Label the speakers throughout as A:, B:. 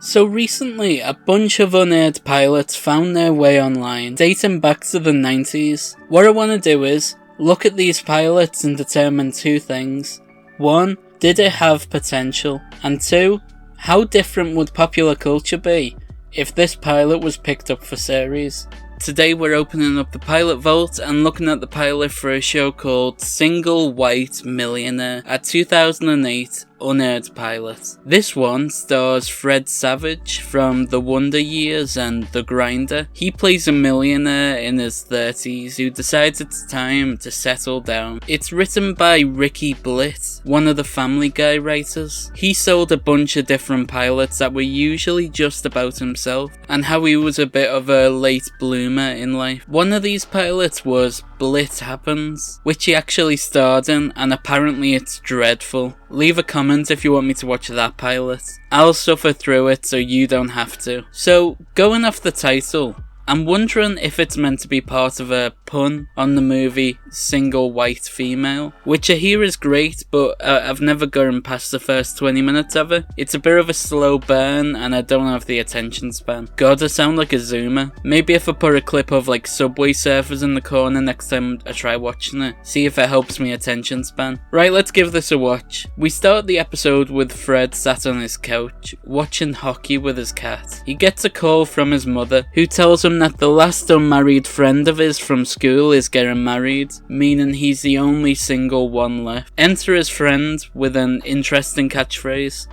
A: So recently, a bunch of unaired pilots found their way online, dating back to the 90s. What I want to do is look at these pilots and determine two things. 1. Did it have potential? And 2. How different would popular culture be if this pilot was picked up for series? Today we're opening up the pilot vault and looking at the pilot for a show called Single White Millionaire, a 2008 unaired pilot. This one stars Fred Savage from The Wonder Years and The Grinder. He plays a millionaire in his 30s who decides it's time to settle down. It's written by Ricky Blitt, one of the Family Guy writers. He sold a bunch of different pilots that were usually just about himself and how he was a bit of a late bloomer in life. One of these pilots was Blitt Happens, which he actually starred in, and apparently it's dreadful. Leave a comment if you want me to watch that pilot. I'll suffer through it so you don't have to. So, going off the title, I'm wondering if it's meant to be part of a pun on the movie Single White Female, which I hear is great, but I've never gotten past the first 20 minutes of it. It's a bit of a slow burn and I don't have the attention span. God, I sound like a zoomer. Maybe if I put a clip of like Subway Surfers in the corner next time I try watching it, see if it helps me attention span. Right, let's give this a watch. We start the episode with Fred sat on his couch, watching hockey with his cat. He gets a call from his mother, who tells him that the last unmarried friend of his from school is getting married, meaning he's the only single one left. Enter his friend with an interesting catchphrase.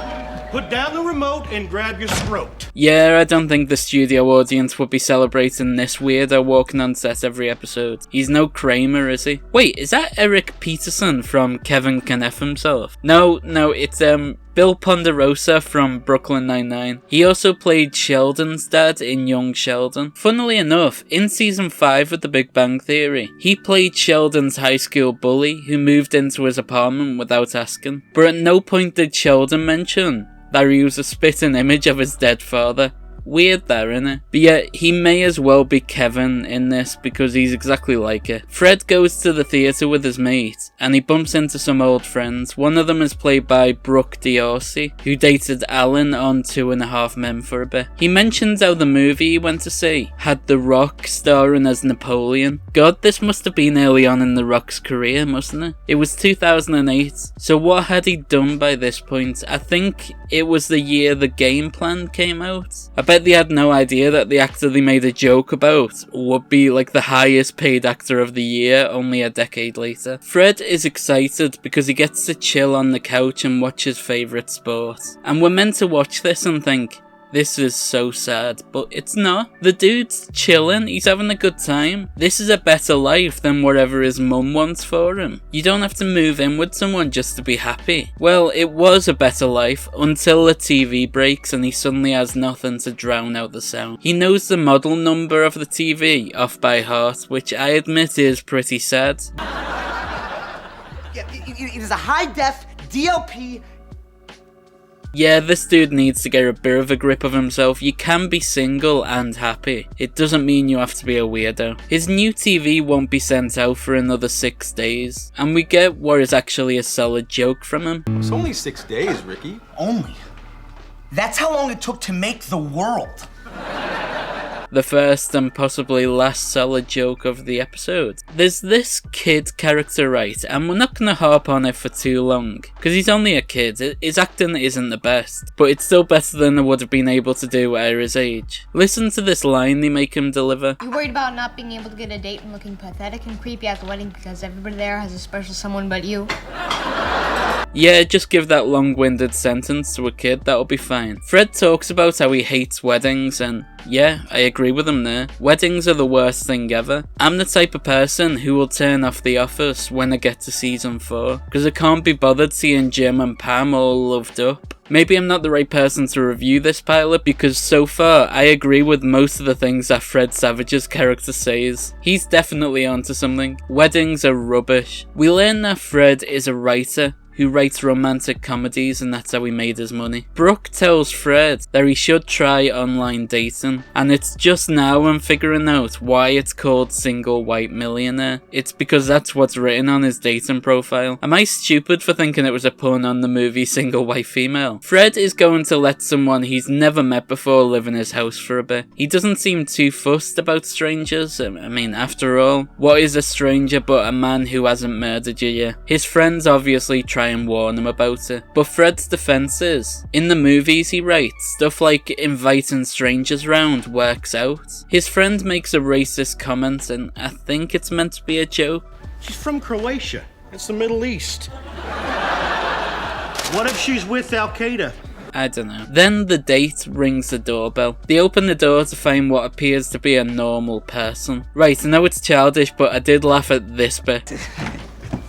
B: Put down the remote and grab your throat.
A: Yeah, I don't think the studio audience would be celebrating this weirdo walking on set every episode. He's no Kramer, is he? Wait, is that Eric Peterson from Kevin Can F Himself? No, it's Bill Ponderosa from Brooklyn Nine-Nine. He also played Sheldon's dad in Young Sheldon. Funnily enough, in season 5 of The Big Bang Theory, he played Sheldon's high school bully who moved into his apartment without asking. But at no point did Sheldon mention that he was a spitting image of his dead father. Weird there, innit? But yeah, he may as well be Kevin in this because he's exactly like it. Fred goes to the theatre with his mate and he bumps into some old friends. One of them is played by Brooke D'Orsi, who dated Alan on 2.5 Men for a bit. He mentions how the movie he went to see had The Rock starring as Napoleon. God, this must have been early on in The Rock's career, mustn't it? It was 2008, so what had he done by this point? I think it was the year The Game Plan came out. I bet they had no idea that the actor they made a joke about would be like the highest paid actor of the year only a decade later. Fred is excited because he gets to chill on the couch and watch his favourite sport. And we're meant to watch this and think, this is so sad, but it's not. The dude's chilling, he's having a good time. This is a better life than whatever his mum wants for him. You don't have to move in with someone just to be happy. Well, it was a better life until the TV breaks and he suddenly has nothing to drown out the sound. He knows the model number of the TV off by heart, which I admit is pretty sad.
C: Yeah, it is a high-def DLP.
A: Yeah, this dude needs to get a bit of a grip of himself. You can be single and happy. It doesn't mean you have to be a weirdo. His new TV won't be sent out for another 6 days, and we get what is actually a solid joke from him.
D: It's only 6 days, Ricky.
C: Only? That's how long it took to make the world.
A: The first and possibly last solid joke of the episode. There's this kid character, right, and we're not going to harp on it for too long, because he's only a kid. His acting isn't the best, but it's still better than I would have been able to do at his age. Listen to this line they make him deliver.
E: You're worried about not being able to get a date and looking pathetic and creepy at the wedding because everybody there has a special someone but you.
A: Yeah, just give that long-winded sentence to a kid, that'll be fine. Fred talks about how he hates weddings, and yeah, I agree with him there. Weddings are the worst thing ever. I'm the type of person who will turn off The Office when I get to season 4, because I can't be bothered seeing Jim and Pam all loved up. Maybe I'm not the right person to review this pilot because so far I agree with most of the things that Fred Savage's character says. He's definitely onto something. Weddings are rubbish. We learn that Fred is a writer who writes romantic comedies and that's how he made his money. Brooke tells Fred that he should try online dating, and it's just now I'm figuring out why it's called Single White Millionaire. It's because that's what's written on his dating profile. Am I stupid for thinking it was a pun on the movie Single White Female? Fred is going to let someone he's never met before live in his house for a bit. He doesn't seem too fussed about strangers. I mean, after all, what is a stranger but a man who hasn't murdered you yet? His friends obviously try and warn him about it, but Fred's defense is, in the movies he writes, stuff like inviting strangers round works out. His friend makes a racist comment and I think it's meant to be a joke.
B: She's from Croatia. It's the Middle East. What if she's with Al Qaeda?
A: I don't know. Then the date rings the doorbell. They open the door to find what appears to be a normal person. Right, I know it's childish, but I did laugh at this bit.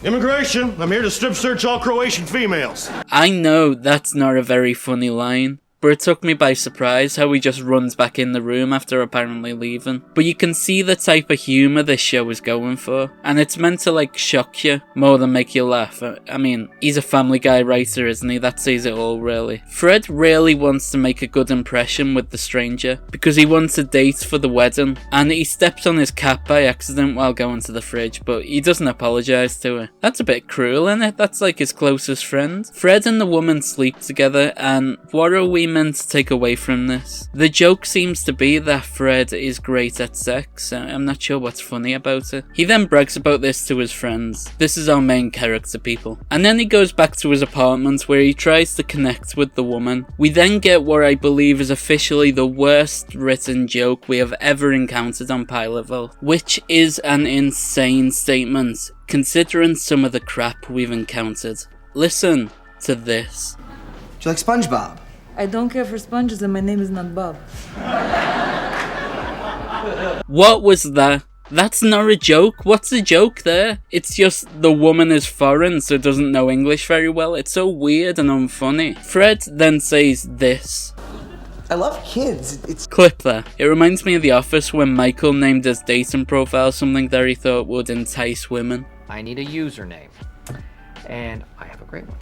B: Immigration, I'm here to strip search all Croatian females.
A: I know that's not a very funny line, but it took me by surprise how he just runs back in the room after apparently leaving. But you can see the type of humour this show is going for, and it's meant to like shock you more than make you laugh. I mean, he's a Family Guy writer, isn't he? That says it all, really. Fred really wants to make a good impression with the stranger, because he wants a date for the wedding, and he steps on his cat by accident while going to the fridge, but he doesn't apologise to her. That's a bit cruel, isn't it? That's like his closest friend. Fred and the woman sleep together, and what are we meant to take away from this? The joke seems to be that Fred is great at sex. I'm not sure what's funny about it. He then brags about this to his friends. This is our main character, people. And then he goes back to his apartment where he tries to connect with the woman. We then get what I believe is officially the worst written joke we have ever encountered on Pilot Vault, which is an insane statement considering some of the crap we've encountered. Listen to this.
C: Do you like SpongeBob?
F: I don't care for sponges and my name is not Bob.
A: What was that? That's not a joke. What's the joke there? It's just the woman is foreign, so doesn't know English very well. It's so weird and unfunny. Fred then says this.
C: I love kids. It's
A: Clip there. It reminds me of The Office when Michael named his dating profile something that he thought would entice women.
G: I need a username. And I have a great one.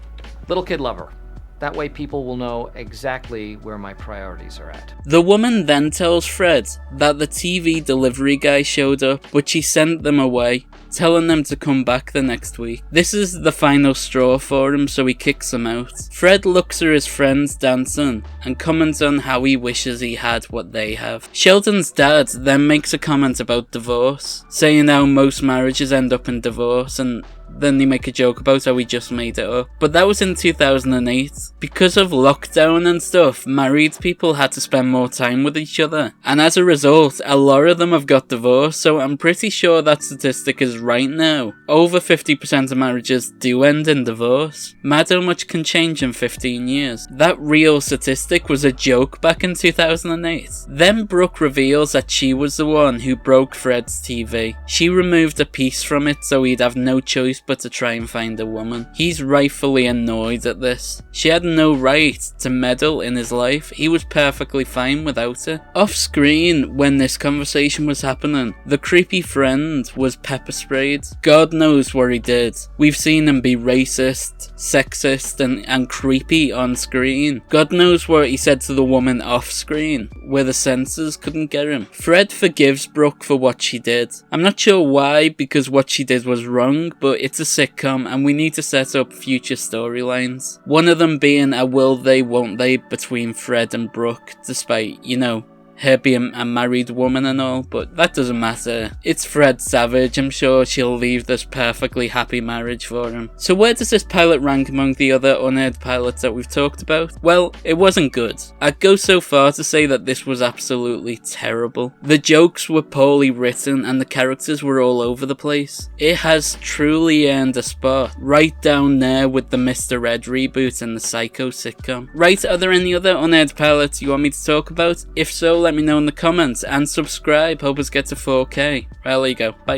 G: Little Kid Lover. That way people will know exactly where my priorities are at.
A: The woman then tells Fred that the TV delivery guy showed up, but she sent them away, telling them to come back the next week. This is the final straw for him, so he kicks them out. Fred looks at his friends dancing and comments on how he wishes he had what they have. Sheldon's dad then makes a comment about divorce, saying how most marriages end up in divorce, and then they make a joke about how he just made it up. But that was in 2008. Because of lockdown and stuff, married people had to spend more time with each other. And as a result, a lot of them have got divorced, so I'm pretty sure that statistic is right now. Over 50% of marriages do end in divorce. Mad how much can change in 15 years. That real statistic was a joke back in 2008. Then Brooke reveals that she was the one who broke Fred's TV. She removed a piece from it so he'd have no choice but to try and find a woman. He's rightfully annoyed at this. She had no right to meddle in his life. He was perfectly fine without it. Off screen, when this conversation was happening, the creepy friend was pepper sprayed. God knows what he did. We've seen him be racist, sexist, and creepy on screen. God knows what he said to the woman off screen, where the censors couldn't get him. Fred forgives Brooke for what she did. I'm not sure why, because what she did was wrong, but it's a sitcom and we need to set up future storylines. One of them being a will they, won't they between Fred and Brooke, despite, you know, her being a married woman and all, but that doesn't matter. It's Fred Savage. I'm sure she'll leave this perfectly happy marriage for him. So where does this pilot rank among the other unaired pilots that we've talked about? Well, it wasn't good. I'd go so far to say that this was absolutely terrible. The jokes were poorly written and the characters were all over the place. It has truly earned a spot right down there with the Mr. Ed reboot and the Psycho sitcom. Right, are there any other unaired pilots you want me to talk about? If so, let me know in the comments and subscribe. Help us get to 4K. Well, there you go. Bye.